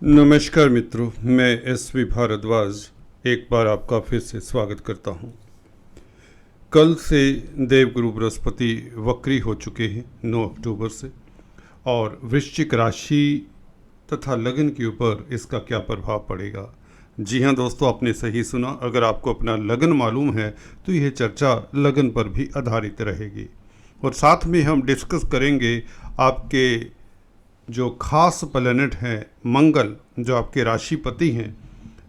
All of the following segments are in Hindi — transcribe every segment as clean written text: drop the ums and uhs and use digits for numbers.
नमस्कार मित्रों, मैं एसवी भारद्वाज एक बार आपका फिर से स्वागत करता हूं। कल से देवगुरु बृहस्पति वक्री हो चुके हैं 9 अक्टूबर से, और वृश्चिक राशि तथा लगन के ऊपर इसका क्या प्रभाव पड़ेगा। जी हाँ दोस्तों, आपने सही सुना। अगर आपको अपना लगन मालूम है तो यह चर्चा लगन पर भी आधारित रहेगी, और साथ में हम डिस्कस करेंगे आपके जो खास प्लैनेट हैं मंगल, जो आपके राशिपति हैं,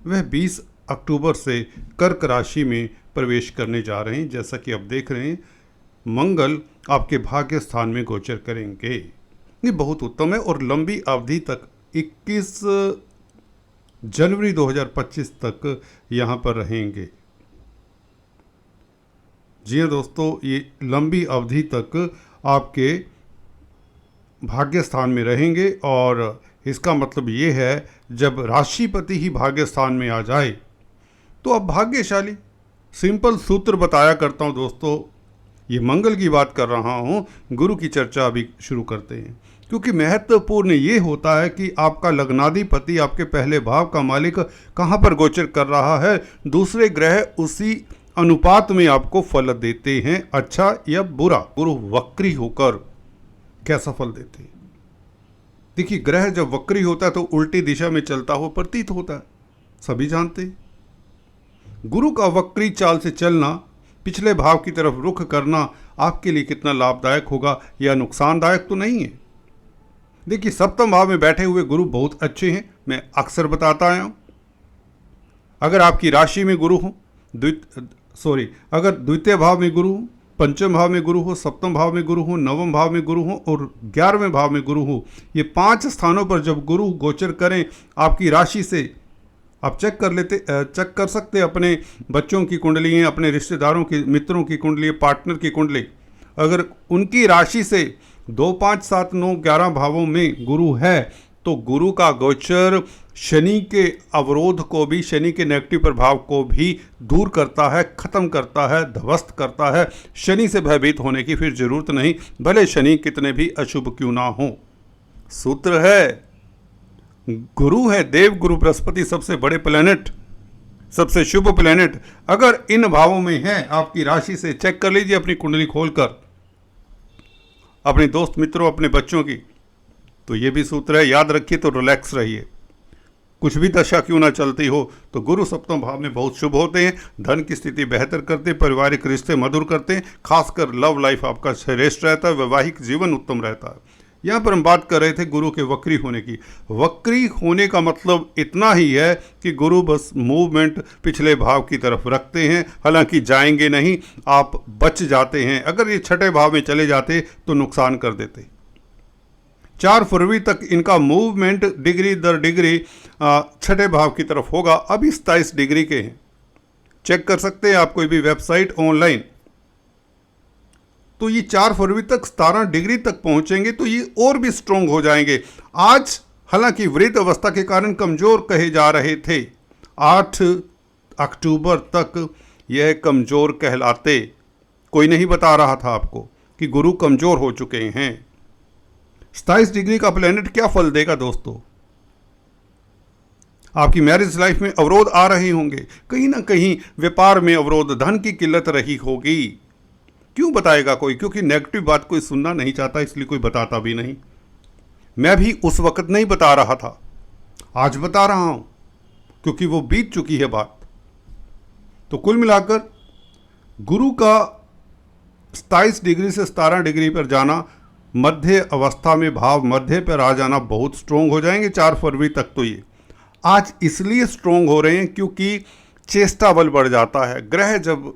वह 20 अक्टूबर से कर्क राशि में प्रवेश करने जा रहे हैं। जैसा कि आप देख रहे हैं, मंगल आपके भाग्य स्थान में गोचर करेंगे। ये बहुत उत्तम है और लंबी अवधि तक 21 जनवरी 2025 तक यहाँ पर रहेंगे। जी हाँ दोस्तों, ये लंबी अवधि तक आपके भाग्य स्थान में रहेंगे, और इसका मतलब ये है जब राशिपति ही भाग्य स्थान में आ जाए तो आप भाग्यशाली। सिंपल सूत्र बताया करता हूँ दोस्तों, ये मंगल की बात कर रहा हूँ। गुरु की चर्चा अभी शुरू करते हैं, क्योंकि महत्वपूर्ण ये होता है कि आपका लग्नाधिपति, आपके पहले भाव का मालिक कहाँ पर गोचर कर रहा है। दूसरे ग्रह उसी अनुपात में आपको फल देते हैं, अच्छा या बुरा। गुरु वक्री होकर कैसा फल देते हैं। देखिए, ग्रह जब वक्री होता है तो उल्टी दिशा में चलता हुआ प्रतीत होता है, सभी जानते हैं। गुरु का वक्री चाल से चलना, पिछले भाव की तरफ रुख करना आपके लिए कितना लाभदायक होगा या नुकसानदायक तो नहीं है। देखिए, सप्तम भाव में बैठे हुए गुरु बहुत अच्छे हैं, मैं अक्सर बताता आया हूं। अगर आपकी राशि में गुरु हो, अगर द्वितीय भाव में गुरु हो, पंचम भाव में गुरु हो, सप्तम भाव में गुरु हो, नवम भाव में गुरु हो और 11वें भाव में गुरु हो, ये 5 स्थानों पर जब गुरु गोचर करें आपकी राशि से, आप चेक कर सकते अपने बच्चों की कुंडली, अपने रिश्तेदारों की, मित्रों की कुंडली, पार्टनर की कुंडली। अगर उनकी राशि से 2, 5, 7, 9, 11 भावों में गुरु है तो गुरु का गोचर शनि के अवरोध को भी, शनि के नेगेटिव प्रभाव को भी दूर करता है, खत्म करता है, ध्वस्त करता है। शनि से भयभीत होने की फिर जरूरत नहीं, भले शनि कितने भी अशुभ क्यों ना हो। सूत्र है, गुरु है देव गुरु बृहस्पति, सबसे बड़े प्लैनेट, सबसे शुभ प्लैनेट। अगर इन भावों में है आपकी राशि से, चेक कर लीजिए अपनी कुंडली खोलकर, अपने दोस्त मित्रों, अपने बच्चों की। तो ये भी सूत्र है, याद रखिए तो रिलैक्स रहिए। कुछ भी दशा क्यों ना चलती हो तो गुरु सप्तम भाव में बहुत शुभ होते हैं, धन की स्थिति बेहतर करते हैं, पारिवारिक रिश्ते मधुर करते हैं, खासकर लव लाइफ आपका श्रेष्ठ रहता है, वैवाहिक जीवन उत्तम रहता है। यहाँ पर हम बात कर रहे थे गुरु के वक्री होने की। वक्री होने का मतलब इतना ही है कि गुरु बस मूवमेंट पिछले भाव की तरफ रखते हैं, हालांकि जाएंगे नहीं, आप बच जाते हैं। अगर ये छठे भाव में चले जाते तो नुकसान कर देते। 4 फरवरी तक इनका मूवमेंट डिग्री दर डिग्री छठे भाव की तरफ होगा। अभी 27 डिग्री के हैं, चेक कर सकते हैं आप कोई भी वेबसाइट ऑनलाइन। तो ये 4 फरवरी तक 17 डिग्री तक पहुंचेंगे तो ये और भी स्ट्रोंग हो जाएंगे। आज हालांकि वृद्ध अवस्था के कारण कमजोर कहे जा रहे थे, 8 अक्टूबर तक यह कमजोर कहलाते। कोई नहीं बता रहा था आपको कि गुरु कमजोर हो चुके हैं। 27 डिग्री का प्लैनेट क्या फल देगा दोस्तों। आपकी मैरिज लाइफ में अवरोध आ रहे होंगे, कहीं ना कहीं व्यापार में अवरोध, धन की किल्लत रही होगी। क्यों बताएगा कोई, क्योंकि नेगेटिव बात कोई सुनना नहीं चाहता, इसलिए कोई बताता भी नहीं। मैं भी उस वक्त नहीं बता रहा था, आज बता रहा हूं, क्योंकि वो बीत चुकी है बात। तो कुल मिलाकर गुरु का 27 डिग्री से 17 डिग्री पर जाना, मध्य अवस्था में भाव मध्य पर आ जाना, बहुत स्ट्रोंग हो जाएंगे 4 फरवरी तक। तो ये आज इसलिए स्ट्रोंग हो रहे हैं क्योंकि चेष्टा बल बढ़ जाता है। ग्रह जब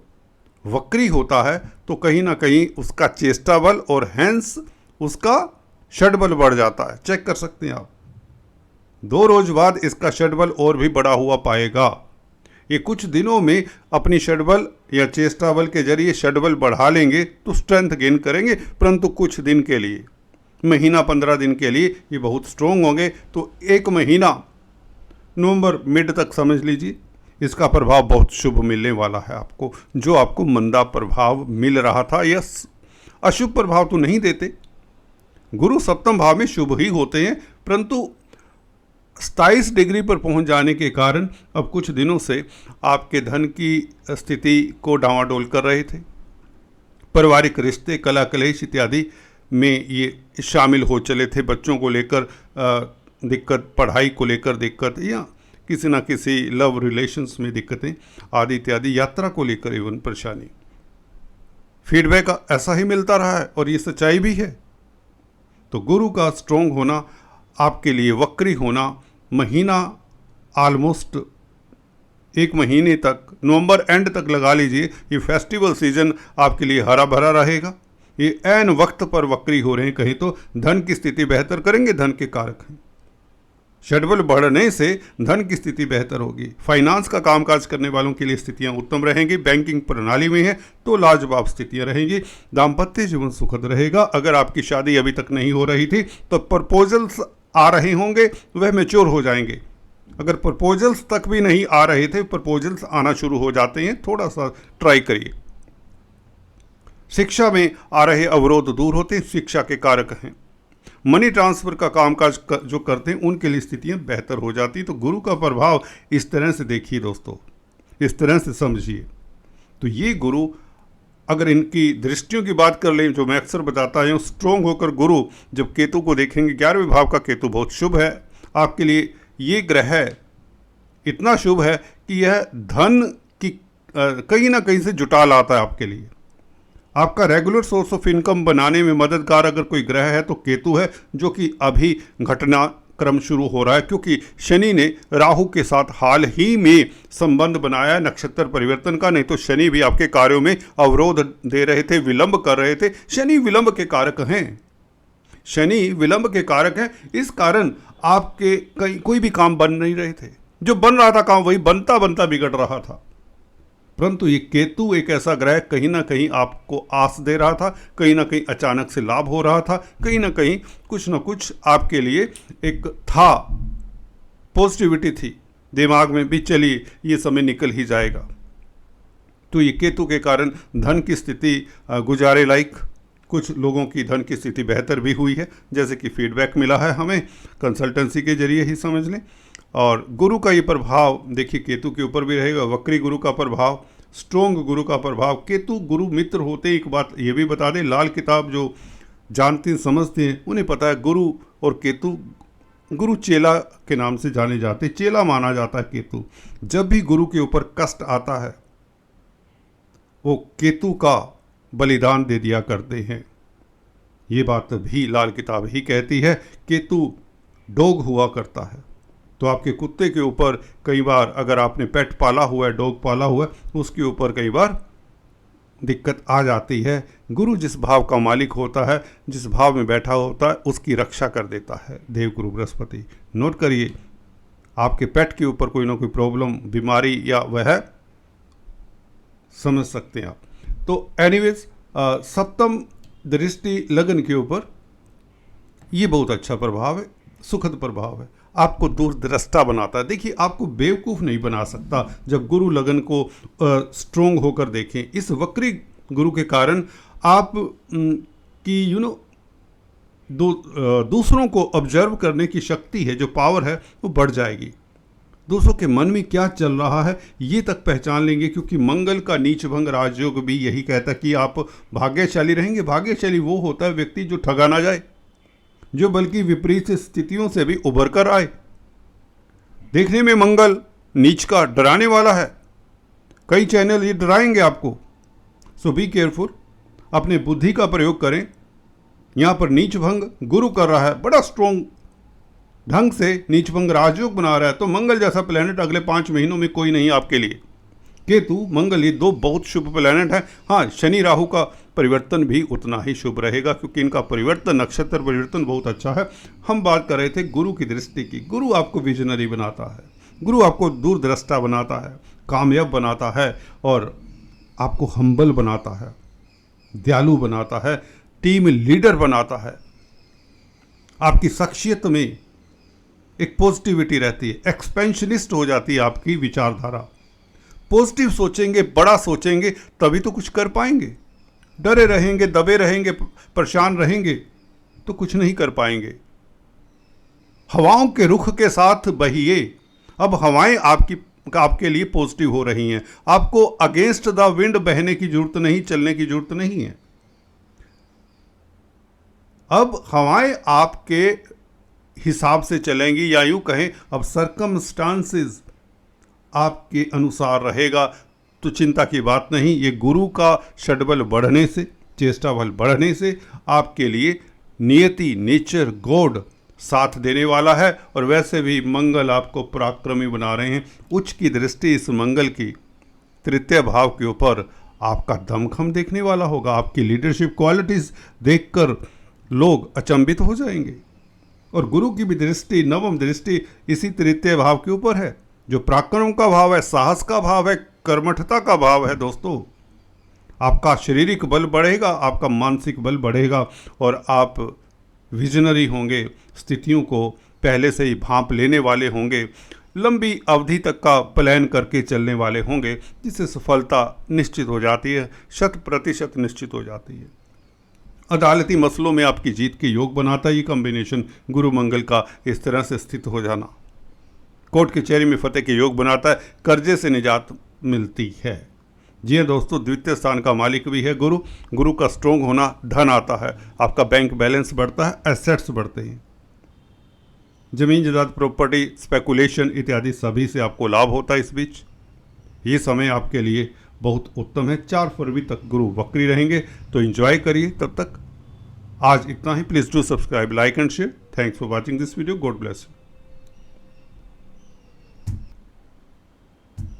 वक्री होता है तो कहीं ना कहीं उसका चेष्टा बल और हैंस उसका षडबल बढ़ जाता है। चेक कर सकते हैं आप, 2 रोज बाद इसका षडबल और भी बढ़ा हुआ पाएगा। ये कुछ दिनों में अपनी षडबल या चेष्टा बल के जरिए षडबल बढ़ा लेंगे तो स्ट्रेंथ गेन करेंगे, परंतु कुछ दिन के लिए, महीना 15 दिन के लिए ये बहुत स्ट्रोंग होंगे। तो 1 महीना नवंबर मिड तक समझ लीजिए, इसका प्रभाव बहुत शुभ मिलने वाला है आपको। जो आपको मंदा प्रभाव मिल रहा था या अशुभ प्रभाव तो नहीं देते, गुरु सप्तम भाव में शुभ ही होते हैं, परंतु 27 डिग्री पर पहुंच जाने के कारण अब कुछ दिनों से आपके धन की स्थिति को डांवाडोल कर रहे थे। पारिवारिक रिश्ते, कला कलेश इत्यादि में ये शामिल हो चले थे। बच्चों को लेकर दिक्कत, पढ़ाई को लेकर दिक्कत, या किसी ना किसी लव रिलेशंस में दिक्कतें आदि इत्यादि, यात्रा को लेकर इवन परेशानी। फीडबैक ऐसा ही मिलता रहा है और ये सच्चाई भी है। तो गुरु का स्ट्रोंग होना, आपके लिए वक्री होना, महीना ऑलमोस्ट 1 महीने तक, नवंबर एंड तक लगा लीजिए, ये फेस्टिवल सीजन आपके लिए हरा भरा रहेगा। ये ऐन वक्त पर वक्री हो रहे हैं। कहीं तो धन की स्थिति बेहतर करेंगे, धन के कारक हैं। षडबल बढ़ने से धन की स्थिति बेहतर होगी। फाइनेंस का कामकाज करने वालों के लिए स्थितियां उत्तम रहेंगी। बैंकिंग प्रणाली में है तो लाजवाब स्थितियां रहेंगी। दाम्पत्य जीवन सुखद रहेगा। अगर आपकी शादी अभी तक नहीं हो रही थी तो प्रपोजल्स आ रहे होंगे, वह मैच्योर हो जाएंगे। अगर प्रपोजल्स तक भी नहीं आ रहे थे, प्रपोजल्स आना शुरू हो जाते हैं। थोड़ा सा ट्राई करिए। शिक्षा में आ रहे अवरोध दूर होते हैं, शिक्षा के कारक हैं। मनी ट्रांसफर का कामकाज जो करते हैं उनके लिए स्थितियां बेहतर हो जाती। तो गुरु का प्रभाव इस तरह से देखिए दोस्तों, इस तरह से समझिए। तो ये गुरु, अगर इनकी दृष्टियों की बात कर लें, जो मैं अक्सर बताता हूँ, स्ट्रोंग होकर गुरु जब केतु को देखेंगे, 11वें भाव का केतु बहुत शुभ है आपके लिए। ये ग्रह इतना शुभ है कि यह धन की कहीं ना कहीं से जुटा लाता है आपके लिए। आपका रेगुलर सोर्स ऑफ इनकम बनाने में मददगार अगर कोई ग्रह है तो केतु है, जो कि अभी घटनाक्रम शुरू हो रहा है, क्योंकि शनि ने राहु के साथ हाल ही में संबंध बनाया है नक्षत्र परिवर्तन का। नहीं तो शनि भी आपके कार्यों में अवरोध दे रहे थे, विलंब कर रहे थे। शनि विलंब के कारक हैं, शनि विलंब के कारक हैं। इस कारण आपके कोई भी काम बन नहीं रहे थे। जो बन रहा था काम, वही बनता बनता बिगड़ रहा था। परंतु ये केतु एक ऐसा ग्रह कहीं ना कहीं आपको आस दे रहा था, कहीं ना कहीं अचानक से लाभ हो रहा था, कहीं ना कहीं कुछ ना कुछ आपके लिए एक था, पॉजिटिविटी थी दिमाग में भी, चलिए ये समय निकल ही जाएगा। तो ये केतु के कारण धन की स्थिति गुजारे लायक, कुछ लोगों की धन की स्थिति बेहतर भी हुई है, जैसे कि फीडबैक मिला है हमें कंसल्टेंसी के जरिए ही समझ लें। और गुरु का ये प्रभाव देखिए केतु के ऊपर भी रहेगा। वक्री गुरु का प्रभाव, स्ट्रोंग गुरु का प्रभाव। केतु गुरु मित्र होते हैं। एक बात ये भी बता दें, लाल किताब जो जानते समझते हैं उन्हें पता है, गुरु और केतु, गुरु चेला के नाम से जाने जाते, चेला माना जाता है केतु। जब भी गुरु के ऊपर कष्ट आता है वो केतु का बलिदान दे दिया करते हैं। ये बात भी लाल किताब ही कहती है। केतु डॉग हुआ करता है, तो आपके कुत्ते के ऊपर कई बार, अगर आपने पेट पाला हुआ है, डॉग पाला हुआ है, उसके ऊपर कई बार दिक्कत आ जाती है। गुरु जिस भाव का मालिक होता है, जिस भाव में बैठा होता है, उसकी रक्षा कर देता है देवगुरु बृहस्पति। नोट करिए, आपके पेट के ऊपर कोई ना कोई प्रॉब्लम, बीमारी, या वह समझ सकते हैं आप। तो एनीवेज, सप्तम दृष्टि लगन के ऊपर ये बहुत अच्छा प्रभाव है, सुखद प्रभाव है। आपको दूरदृष्टा बनाता है। देखिए, आपको बेवकूफ़ नहीं बना सकता जब गुरु लगन को स्ट्रोंग होकर देखें। इस वक्री गुरु के कारण आप की दूसरों को ऑब्जर्व करने की शक्ति है, जो पावर है, वो बढ़ जाएगी। दूसरों के मन में क्या चल रहा है ये तक पहचान लेंगे, क्योंकि मंगल का नीचभंग राजयोग भी यही कहता है कि आप भाग्यशाली रहेंगे। भाग्यशाली वो होता है व्यक्ति जो ठगा ना जाए, जो बल्कि विपरीत स्थितियों से भी उभर कर आए। देखने में मंगल नीच का डराने वाला है, कई चैनल ये डराएंगे आपको। सो बी केयरफुल, अपने बुद्धि का प्रयोग करें। यहाँ पर नीचभंग गुरु कर रहा है, बड़ा स्ट्रोंग ढंग से नीचभंग राजयोग बना रहा है। तो मंगल जैसा प्लेनेट अगले 5 महीनों में कोई नहीं आपके लिए। केतु, मंगल, ये 2 बहुत शुभ प्लेनेट हैं। हाँ, शनि राहु का परिवर्तन भी उतना ही शुभ रहेगा, क्योंकि इनका परिवर्तन, नक्षत्र परिवर्तन बहुत अच्छा है। हम बात कर रहे थे गुरु की दृष्टि की। गुरु आपको विजनरी बनाता है, गुरु आपको दूरदृष्टा बनाता है, कामयाब बनाता है, और आपको हम्बल बनाता है, दयालु बनाता है, टीम लीडर बनाता है। आपकी शख्सियत में एक पॉजिटिविटी रहती है, एक्सपेंशनिस्ट हो जाती है आपकी विचारधारा। पॉजिटिव सोचेंगे, बड़ा सोचेंगे, तभी तो कुछ कर पाएंगे। डरे रहेंगे, दबे रहेंगे, परेशान रहेंगे तो कुछ नहीं कर पाएंगे। हवाओं के रुख के साथ बहिए। अब हवाएं आपके लिए पॉजिटिव हो रही हैं। आपको अगेंस्ट द विंड बहने की जरूरत नहीं, चलने की जरूरत नहीं है। अब हवाएं आपके हिसाब से चलेंगी, या यूं कहें अब सर्कमस्टांसेस आपके अनुसार रहेगा, तो चिंता की बात नहीं। ये गुरु का षड्बल बढ़ने से, चेष्टा बल बढ़ने से आपके लिए नियति, नेचर, गॉड साथ देने वाला है। और वैसे भी मंगल आपको पराक्रमी बना रहे हैं। उच्च की दृष्टि इस मंगल की तृतीय भाव के ऊपर आपका दमखम देखने वाला होगा। आपकी लीडरशिप क्वालिटीज देखकर लोग अचंभित हो जाएंगे। और गुरु की भी दृष्टि, नवम दृष्टि इसी तृतीय भाव के ऊपर है, जो पराक्रम का भाव है, साहस का भाव है, कर्मठता का भाव है। दोस्तों, आपका शारीरिक बल बढ़ेगा, आपका मानसिक बल बढ़ेगा और आप विजनरी होंगे, स्थितियों को पहले से ही भांप लेने वाले होंगे, लंबी अवधि तक का प्लान करके चलने वाले होंगे, जिससे सफलता निश्चित हो जाती है, 100% निश्चित हो जाती है। अदालती मसलों में आपकी जीत के योग बनाता है ये कॉम्बिनेशन गुरु मंगल का इस तरह से स्थित हो जाना। कोर्ट कचहरी में फतेह के योग बनाता है, कर्जे से निजात मिलती है। जी हाँ दोस्तों, द्वितीय स्थान का मालिक भी है गुरु। गुरु का स्ट्रोंग होना, धन आता है, आपका बैंक बैलेंस बढ़ता है, एसेट्स बढ़ते हैं, जमीन जायदाद, प्रॉपर्टी, स्पेकुलेशन इत्यादि सभी से आपको लाभ होता है। इस बीच ये समय आपके लिए बहुत उत्तम है। 4 फरवरी तक गुरु वक्री रहेंगे, तो एंजॉय करिए। तब तक आज इतना ही। Please do subscribe, like and share. Thanks for watching this video. God bless you.